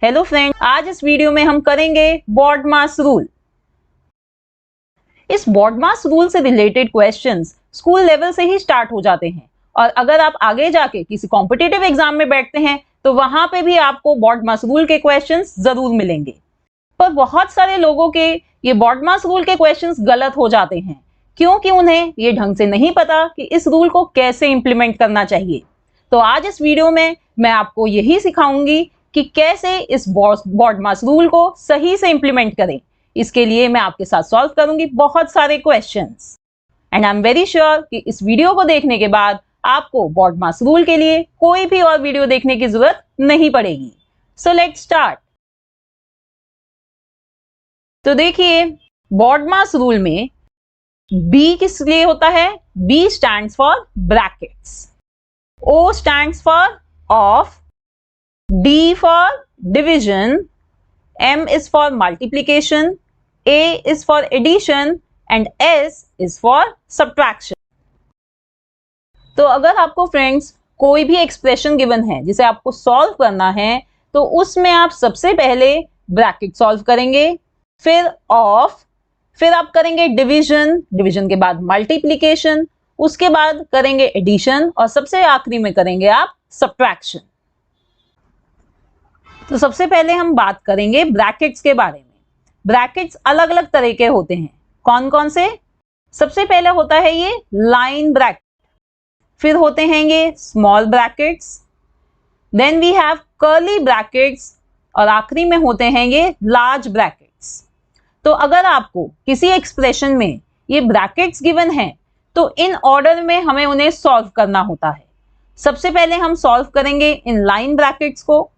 Hello friend, आज इस video में हम करेंगे बॉडमास रूल। इस बॉडमास रूल से रिलेटेड क्वेश्चंस स्कूल लेवल से ही स्टार्ट हो जाते हैं और अगर आप आगे जाके किसी कॉम्पिटिटिव एग्जाम में बैठते हैं तो वहां पे भी आपको बॉडमास रूल के क्वेश्चंस जरूर मिलेंगे। पर बहुत सारे लोगों के ये बॉडमास रूल के क्वेश्चंस गलत हो जाते हैं क्योंकि उन्हें ये ढंग से नहीं पता कि इस रूल को कैसे इंप्लीमेंट करना चाहिए। तो आज इस वीडियो में मैं आपको यही सिखाऊंगी कि कैसे इस बॉडमास रूल को सही से इंप्लीमेंट करें। इसके लिए मैं आपके साथ सॉल्व करूंगी बहुत सारे questions and I am very sure कि इस वीडियो को देखने के बाद आपको बॉडमास रूल के लिए कोई भी और वीडियो देखने की जरूरत नहीं पड़ेगी। So let's start. तो देखिए, बॉडमास रूल में B किस लिए होता है? B stands for brackets, O stands for of, D for division, M is for multiplication, A is for addition and S is for subtraction. तो अगर आपको फ्रेंड्स कोई भी एक्सप्रेशन गिवन है जिसे आपको सॉल्व करना है तो उसमें आप सबसे पहले ब्रैकेट सॉल्व करेंगे, फिर ऑफ, फिर आप करेंगे डिवीजन, डिवीजन के बाद मल्टीप्लिकेशन, उसके बाद करेंगे एडिशन और सबसे आखिरी में करेंगे आप सब्ट्रैक्शन। तो सबसे पहले हम बात करेंगे ब्रैकेट्स के बारे में। ब्रैकेट्स अलग अलग तरह के होते हैं। कौन कौन से? सबसे पहले होता है ये लाइन ब्रैकेट, फिर होते हैं ये small brackets, then we have curly brackets और आखिरी में होते हैं ये लार्ज ब्रैकेट्स। तो अगर आपको किसी एक्सप्रेशन में ये ब्रैकेट्स गिवन है तो इन ऑर्डर में हमें उन्हें सॉल्व करना होता है। सबसे पहले हम सॉल्व करेंगे इन लाइन ब्रैकेट्स को,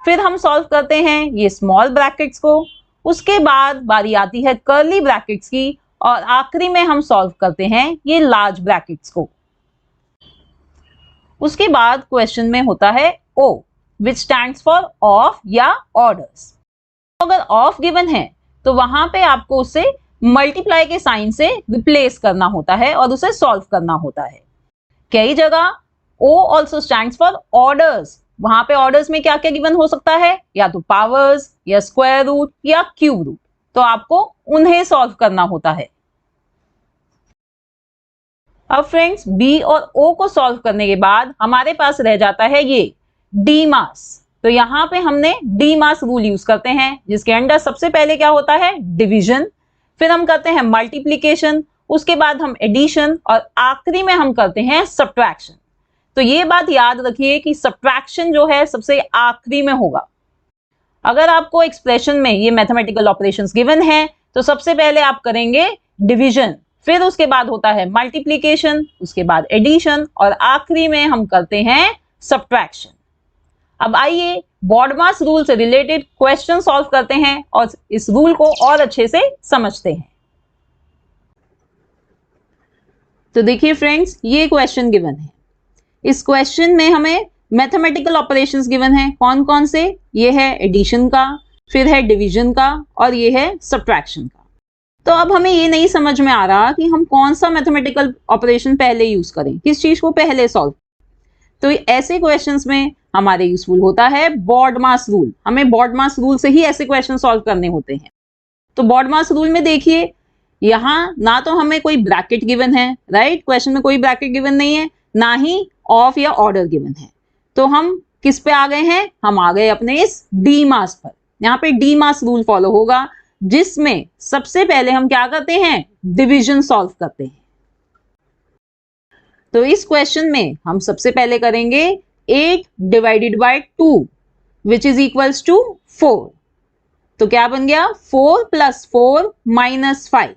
फिर हम सॉल्व करते हैं ये स्मॉल ब्रैकेट्स को, उसके बाद बारी आती है कर्ली ब्रैकेट्स की और आखिरी में हम सॉल्व करते हैं ये लार्ज ब्रैकेट्स को। उसके बाद क्वेश्चन में होता है O which stands for of या ऑर्डर्स। अगर ऑफ गिवन है तो वहां पे आपको उसे मल्टीप्लाई के साइन से रिप्लेस करना होता है और उसे सॉल्व करना होता है। कई जगह O also stands for orders. वहां पे ऑर्डर्स में क्या क्या गिवन हो सकता है? या तो पावर्स या स्क्वायर रूट या क्यूब रूट, तो आपको उन्हें सॉल्व करना होता है। अब फ्रेंड्स B और O को सॉल्व करने के बाद हमारे पास रह जाता है ये D मास। तो यहां पे हमने D मास रूल यूज करते हैं जिसके अंडर सबसे पहले क्या होता है? डिवीजन, फिर हम करते हैं मल्टीप्लिकेशन, उसके बाद हम एडिशन और आखिरी में हम करते हैं सब्ट्रैक्शन। तो ये बात याद रखिए कि सब्ट्रैक्शन जो है सबसे आखिरी में होगा। अगर आपको एक्सप्रेशन में ये मैथमेटिकल ऑपरेशंस गिवन है तो सबसे पहले आप करेंगे डिवीजन, फिर उसके बाद होता है मल्टीप्लिकेशन, उसके बाद एडिशन और आखिरी में हम करते हैं सब्ट्रैक्शन। अब आइए बॉडमास रूल से रिलेटेड क्वेश्चन सॉल्व करते हैं और इस रूल को और अच्छे से समझते हैं। तो देखिए फ्रेंड्स, ये क्वेश्चन गिवन है। इस क्वेश्चन में हमें मैथमेटिकल ऑपरेशंस गिवन है। कौन कौन से? ये है एडिशन का, फिर है डिवीजन का और ये है सब्ट्रैक्शन का। तो अब हमें ये नहीं समझ में आ रहा कि हम कौन सा मैथमेटिकल ऑपरेशन पहले यूज करें, किस चीज को पहले सॉल्व। तो ऐसे क्वेश्चंस में हमारे यूजफुल होता है बॉडमास रूल। हमें बॉडमास रूल से ही ऐसे क्वेश्चन सॉल्व करने होते हैं। तो बॉडमास रूल में देखिए, यहाँ ना तो हमें कोई ब्रैकेट गिवन है, राइट? क्वेश्चन में कोई ब्रैकेट गिवन नहीं है, ना ही ऑफ या ऑर्डर गिवन है। तो हम किस पे आ गए हैं? हम आ गए अपने इस डी मास पर। यहाँ पे डी मास रूल फॉलो होगा जिसमें सबसे पहले हम क्या करते हैं? डिवीजन सॉल्व करते हैं। तो इस क्वेश्चन में हम सबसे पहले करेंगे 8 divided by 2 which is equals to 4। तो क्या बन गया? 4 + 4 - 5।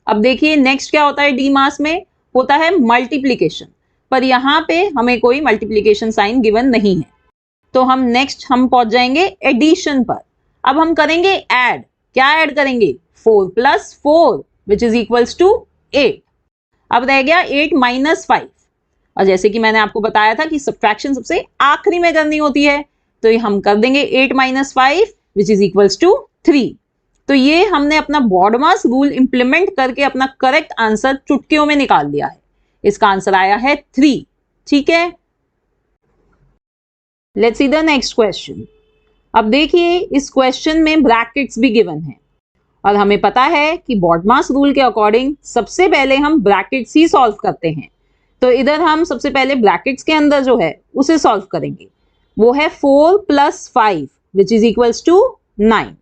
अब देखिए नेक्स्ट क्या होता है? डी मास में होता है मल्टीप्लीकेशन, पर यहां पे हमें कोई मल्टीप्लिकेशन साइन गिवन नहीं है। तो हम नेक्स्ट पहुंच जाएंगे एडिशन पर। अब हम करेंगे ऐड। क्या ऐड करेंगे? 4 + 4 विच इज इक्वल्स टू 8। अब रह गया 8 - 5। और जैसे कि मैंने आपको बताया था कि सब्ट्रैक्शन सबसे आखिरी में करनी होती है, तो हम कर देंगे 8 - 5 विच इज इक्वल्स टू 3। तो ये हमने अपना बॉडमास रूल इंप्लीमेंट करके अपना करेक्ट आंसर चुटकियों में निकाल लिया है। इसका आंसर आया है 3। ठीक है, let's see the next question. अब देखिए इस क्वेश्चन में ब्रैकेट्स भी गिवन है और हमें पता है कि बॉडमास रूल के अकॉर्डिंग सबसे पहले हम ब्रैकेट्स ही सॉल्व करते हैं। तो इधर हम सबसे पहले ब्रैकेट्स के अंदर जो है उसे सॉल्व करेंगे। वो है 4 + 5 विच इज इक्वल्स टू 9।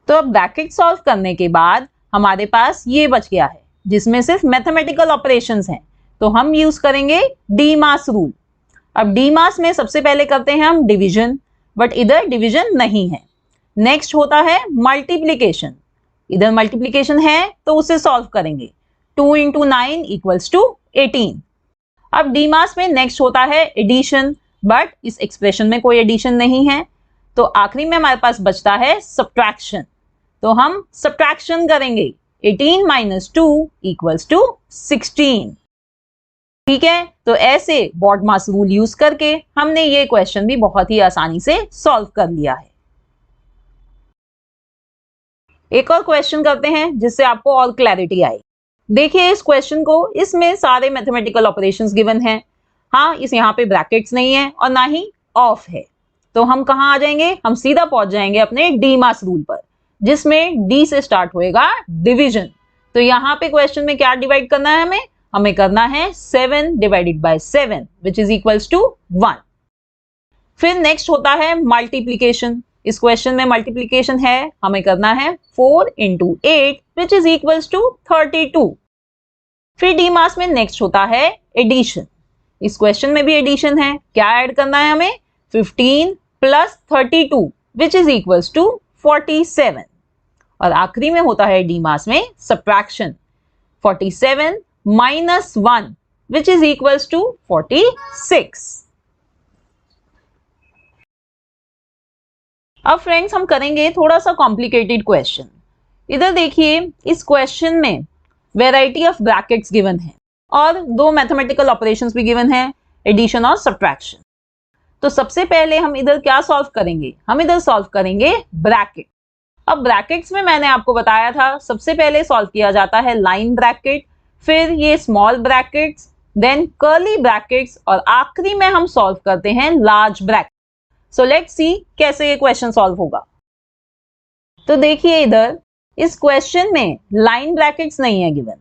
तो अब ब्रैकेट सॉल्व करने के बाद हमारे पास ये बच गया है जिसमें सिर्फ मैथमेटिकल ऑपरेशंस हैं। तो हम यूज करेंगे डीमास रूल। अब डीमास में सबसे पहले करते हैं हम डिवीजन, बट इधर डिवीजन नहीं है। नेक्स्ट होता है मल्टीप्लीकेशन। इधर मल्टीप्लीकेशन है तो उसे सॉल्व करेंगे। 2 × 9 = 18। अब डीमास में नेक्स्ट होता है एडिशन, बट इस एक्सप्रेशन में कोई एडिशन नहीं है। तो आखिरी में हमारे पास बचता है सब्ट्रैक्शन। तो हम सब्ट्रैक्शन करेंगे। 18 - 2 = 16। ठीक है, तो ऐसे बॉडमास रूल यूज करके हमने ये क्वेश्चन भी बहुत ही आसानी से सॉल्व कर लिया है। एक और क्वेश्चन करते हैं जिससे आपको और क्लैरिटी आए। देखिए इस क्वेश्चन को, इसमें सारे मैथमेटिकल ऑपरेशंस गिवन हैं। हाँ, इस यहाँ पे ब्रैकेट्स नहीं है और ना ही ऑफ है। तो हम कहाँ आ जाएंगे? हम सीधा पहुंच जाएंगे अपने डीमास रूल पर, जिसमें डी से स्टार्ट होएगा डिवीजन। तो यहाँ पे क्वेश्चन में क्या डिवाइड करना है हमें करना है 7 / 7 विच इज इक्वल्स टू 1। फिर नेक्स्ट होता है मल्टीप्लीकेशन। इस क्वेश्चन में मल्टीप्लीकेशन है, हमें करना है 4 × 8 विच इज इक्वल्स टू 32। फिर डीमास में नेक्स्ट होता है एडिशन। इस क्वेश्चन में भी एडिशन है, क्या ऐड करना है हमें? 15 + 32 विच इज इक्वल्स टू 47। और आखिरी में होता है डीमास में subtraction. 47 - 1 which is equals to 46। अब फ्रेंड्स हम करेंगे थोड़ा सा कॉम्प्लिकेटेड क्वेश्चन। इधर देखिए इस क्वेश्चन में वैरायटी ऑफ ब्रैकेट्स गिवन है और 2 मैथमेटिकल ऑपरेशंस भी गिवन है, एडिशन और सब्ट्रैक्शन। तो सबसे पहले हम इधर क्या सॉल्व करेंगे? हम इधर सॉल्व करेंगे ब्रैकेट। अब ब्रैकेट्स में मैंने आपको बताया था सबसे पहले सॉल्व किया जाता है लाइन ब्रैकेट, फिर ये small brackets, then curly brackets और आखिरी में हम सॉल्व करते हैं large bracket. So let's see कैसे ये क्वेश्चन सॉल्व होगा। तो देखिए इधर इस क्वेश्चन में लाइन ब्रैकेट्स नहीं है गिवन।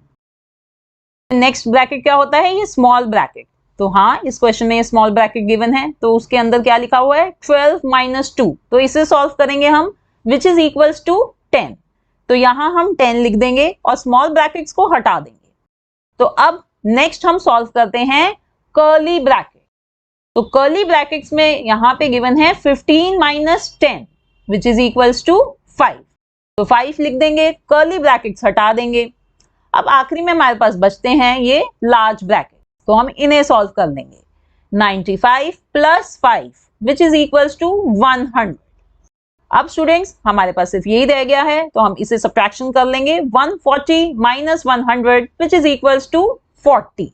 नेक्स्ट ब्रैकेट क्या होता है? ये स्मॉल ब्रैकेट। तो हाँ, इस क्वेश्चन में ये स्मॉल ब्रैकेट गिवन है, तो उसके अंदर क्या लिखा हुआ है? 12 - 2। तो इसे सॉल्व करेंगे हम, विच इज इक्वल्स टू 10। तो यहां हम 10 लिख देंगे और स्मॉल ब्रैकेट्स को हटा देंगे। तो अब नेक्स्ट हम सॉल्व करते हैं कर्ली ब्रैकेट। तो कर्ली ब्रैकेट्स में यहां पे गिवन है 15 - 10 विच इज इक्वल्स टू 5। तो 5 लिख देंगे, कर्ली ब्रैकेट्स हटा देंगे। अब आखिरी में हमारे पास बचते हैं ये लार्ज ब्रैकेट, तो हम इन्हें सॉल्व कर लेंगे। 95 + 5 विच इज इक्वल्स टू 100। अब स्टूडेंट्स हमारे पास सिर्फ यही रह गया है, तो हम इसे सब्ट्रैक्शन कर लेंगे। 140 - 100 विच इज इक्वल्स टू 40।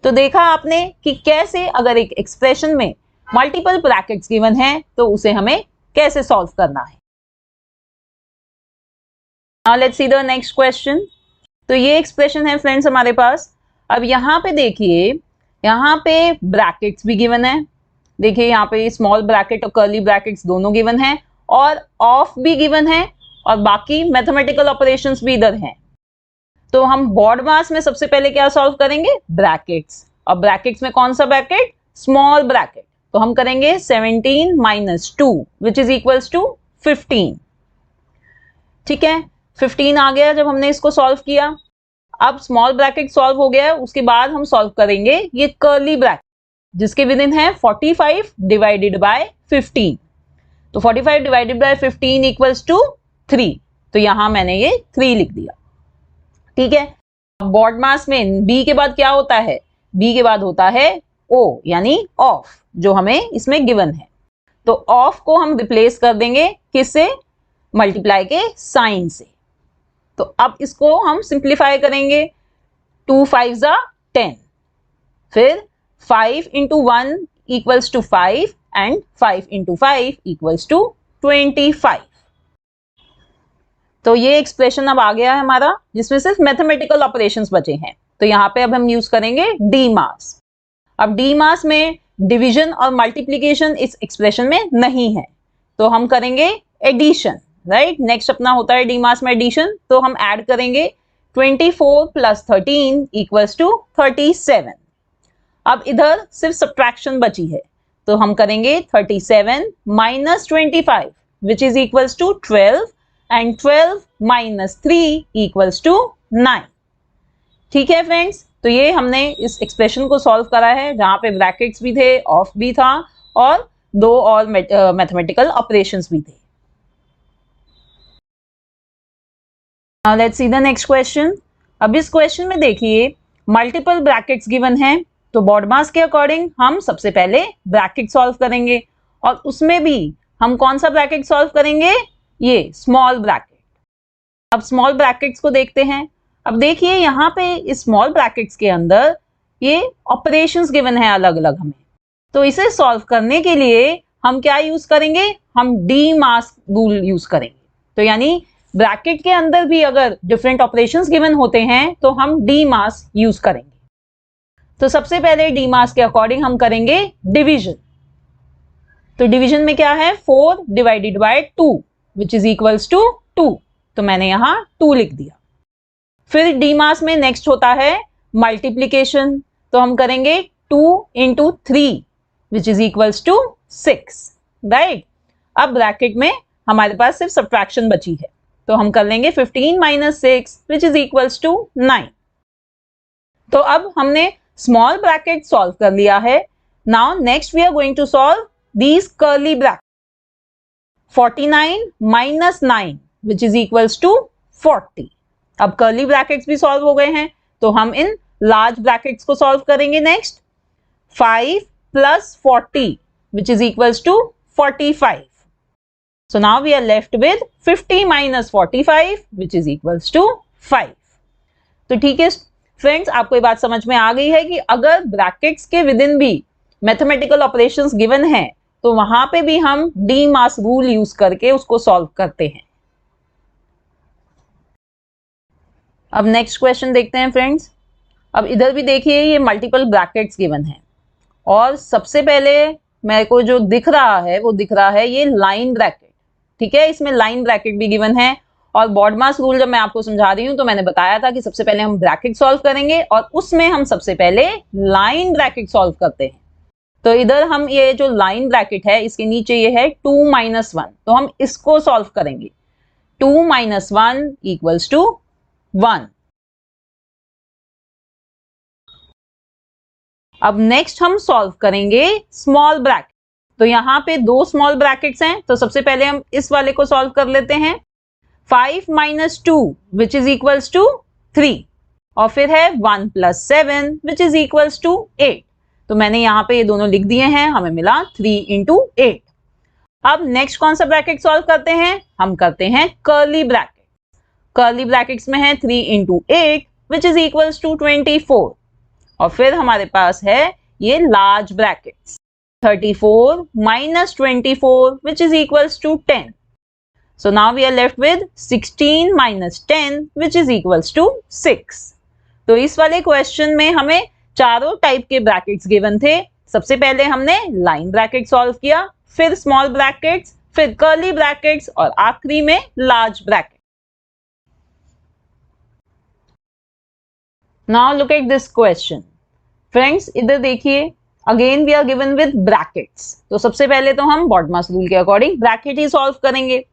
तो देखा आपने कि कैसे अगर एक एक्सप्रेशन में मल्टीपल ब्रैकेट्स गिवन है तो उसे हमें कैसे सॉल्व करना है। Now let's see the next question. तो ये एक्सप्रेशन है फ्रेंड्स हमारे पास। अब यहाँ पे देखिए, यहाँ पे ब्रैकेट्स भी गिवन है। देखिए यहाँ पे स्मॉल ब्रैकेट और कर्ली ब्रैकेट्स दोनों गिवन है और ऑफ भी गिवन है और बाकी मैथमेटिकल ऑपरेशंस भी इधर हैं। तो हम बॉडमास में सबसे पहले क्या सॉल्व करेंगे? ब्रैकेट्स। और ब्रैकेट्स में कौन सा ब्रैकेट? Small bracket. तो हम करेंगे 17 - 2 विच इज इक्वल्स टू 15। ठीक है, 15 आ गया जब हमने इसको सॉल्व किया। अब स्मॉल ब्रैकेट सॉल्व हो गया, उसके बाद हम सॉल्व करेंगे ये कर्ली ब्रैकेट जिसके विद इन है 45 / 15। तो 45 / 15 इक्वल्स टू 3। तो यहां मैंने ये 3 लिख दिया। ठीक है, बॉडमास में बी के बाद क्या होता है? बी के बाद होता है ओ यानी ऑफ, जो हमें इसमें गिवन है। तो ऑफ को हम रिप्लेस कर देंगे किससे? मल्टीप्लाई के साइन से। तो अब इसको हम सिंप्लीफाई करेंगे। 2 × 5 = 10, फिर 5 × 1 = 5 एंड 5 × 5 = 25। तो ये एक्सप्रेशन अब आ गया है हमारा, जिसमें सिर्फ मैथमेटिकल ऑपरेशंस बचे हैं। तो यहाँ पे अब हम यूज करेंगे डीमास। अब डीमास में डिवीजन और मल्टीप्लीकेशन इस एक्सप्रेशन में नहीं है, तो हम करेंगे एडिशन, राइट। नेक्स्ट अपना होता है डी मास में एडिशन, तो हम ऐड करेंगे 24 प्लस 13 इक्वल्स टू 37। अब इधर सिर्फ सब्ट्रैक्शन बची है, तो हम करेंगे 37 minus 25 which is equals to 12 and 12 minus 3 equals to 9। ठीक है फ्रेंड्स, तो ये हमने इस एक्सप्रेशन को सॉल्व करा है जहां पे ब्रैकेट्स भी थे, ऑफ भी था और दो और मैथमेटिकल ऑपरेशंस भी थे। Now let's see the next question. अब इस क्वेश्चन में देखिए मल्टीपल ब्रैकेट्स गिवन हैं, तो बॉडमास के अकॉर्डिंग हम सबसे पहले ब्रैकेट सॉल्व करेंगे और उसमें भी हम कौन सा ब्रैकेट सॉल्व करेंगे, ये स्मॉल ब्रैकेट। अब स्मॉल ब्रैकेट्स को देखते हैं। अब देखिए यहाँ पे इस स्मॉल ब्रैकेट्स के अंदर ये ऑपरेशंस गिवन है अलग अलग हमें, तो इसे सॉल्व करने के लिए हम क्या यूज करेंगे, हम डी मास रूल यूज करेंगे। तो यानी ब्रैकेट के अंदर भी अगर डिफरेंट ऑपरेशंस गिवन होते हैं तो हम डी मास यूज करेंगे। तो सबसे पहले डी मास के अकॉर्डिंग हम करेंगे डिवीजन। तो डिवीजन में क्या है, 4 divided by 2 which is equals to 2, तो मैंने यहां 2 लिख दिया। फिर डी मास में नेक्स्ट होता है मल्टीप्लीकेशन, तो हम करेंगे 2 into 3 which is equals to 6, right. अब ब्रैकेट में हमारे पास सिर्फ सब्ट्रैक्शन बची है, तो हम कर लेंगे 15 minus 6 which is equals to 9। तो अब हमने स्मॉल ब्रैकेट सॉल्व कर लिया है। Now next we are going to solve these curly bracket. 49 minus 9 which is equals to 40। अब कर्ली ब्रैकेट्स भी सॉल्व हो गए हैं, तो हम इन लार्ज ब्रैकेट्स को सॉल्व करेंगे next. 5 plus 40 which is equals to 45। So now we are left with 50 minus 45 which is equals to 5. तो ठीक है फ्रेंड्स, आपको ये बात समझ में आ गई है कि अगर ब्रैकेट्स के विद इन भी मैथमेटिकल ऑपरेशंस गिवन है तो वहां पे भी हम डी मास रूल यूज करके उसको सॉल्व करते हैं। अब नेक्स्ट क्वेश्चन देखते हैं फ्रेंड्स। अब इधर भी देखिए ये मल्टीपल ब्रैकेट्स गिवन है और सबसे पहले मेरे को जो दिख रहा है वो दिख रहा है ये लाइन ब्रैकेट। ठीक है, इसमें लाइन ब्रैकेट भी गिवन है और बॉडमास रूल जब मैं आपको समझा रही हूं तो मैंने बताया था कि सबसे पहले हम ब्रैकेट सॉल्व करेंगे और उसमें हम सबसे पहले लाइन ब्रैकेट सॉल्व करते हैं। तो इधर हम ये जो लाइन ब्रैकेट है इसके नीचे ये है 2 माइनस 1, तो हम इसको सॉल्व करेंगे। 2 माइनस 1 इक्वल्स टू 1। अब नेक्स्ट हम सॉल्व करेंगे स्मॉल ब्रैकेट। तो यहाँ पे 2 स्मॉल ब्रैकेट्स हैं, तो सबसे पहले हम इस वाले को सॉल्व कर लेते हैं। 5 minus 2 which is equals to 3 और फिर है 1 plus 7 which is equals to 8। तो मैंने यहाँ पे ये दोनों लिख दिए हैं, हमें मिला 3 इंटू 8। अब नेक्स्ट कौन सा ब्रैकेट सॉल्व करते हैं, हम करते हैं कर्ली ब्रैकेट। कर्ली ब्रैकेट्स में है 3 into 8 which is equals to 24 और फिर हमारे पास है ये large brackets 34 minus 24 which is equals to 10. So now we are left with 16 minus 10 which is equals to 6. तो इस वाले क्वेश्चन में हमें चारों टाइप के ब्रैकेट्स गिवन थे। सबसे पहले हमने लाइन ब्रैकेट सॉल्व किया, फिर स्मॉल ब्रैकेट्स, फिर कर्ली ब्रैकेट्स और आखिरी में large bracket. Now look at this question. Friends इधर देखिए again we are given with brackets, तो सबसे पहले तो हम बॉडमास रूल के अकॉर्डिंग ब्रैकेट ही सॉल्व करेंगे।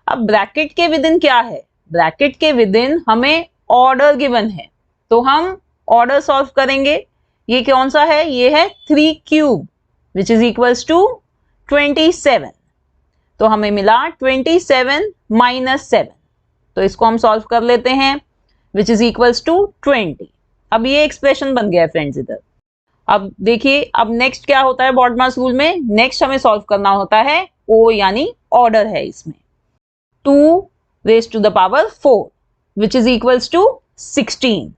अब ब्रैकेट के विद इन क्या है, ब्रैकेट के विद इन हमें ऑर्डर गिवन है, तो हम ऑर्डर सॉल्व करेंगे। ये कौन सा है, ये है 3 cube which is equals to 27। तो हमें मिला 27 माइनस 7, तो इसको हम सॉल्व कर लेते हैं विच इज इक्वल्स टू 20। अब ये एक्सप्रेशन बन गया है फ्रेंड्स इधर। अब देखिए अब नेक्स्ट क्या होता है बॉडमास रूल में, नेक्स्ट हमें सॉल्व करना होता है ओ यानी ऑर्डर है इसमें 2 raise to the power 4 which is equals to 16।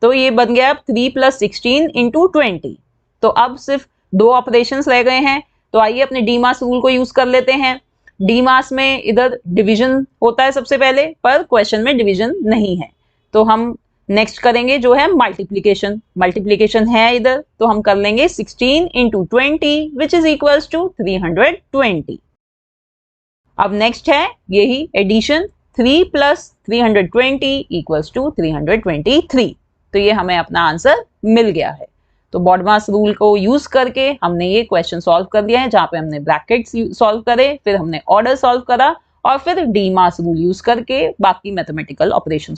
तो ये बन गया अब 3 प्लस 16 इंटू 20। तो अब सिर्फ 2 ऑपरेशंस रह गए हैं, तो आइए अपने डी मास रूल को यूज कर लेते हैं। डी मास में इधर डिवीजन होता है सबसे पहले, पर क्वेश्चन में डिवीजन नहीं है, तो हम नेक्स्ट करेंगे जो है मल्टीप्लीकेशन। मल्टीप्लीकेशन है इधर, तो हम कर लेंगे 16 into 20 which is equals to 320। अब नेक्स्ट है यही एडिशन, 3 प्लस 320 इक्वल्स टू 323। तो ये हमें अपना आंसर मिल गया है। तो बॉडमास रूल को यूज करके हमने ये क्वेश्चन सॉल्व कर दिया है, जहां पे हमने ब्रैकेट्स सॉल्व करे, फिर हमने ऑर्डर सॉल्व करा और फिर डी मास रूल यूज करके बाकी मैथमेटिकल ऑपरेशन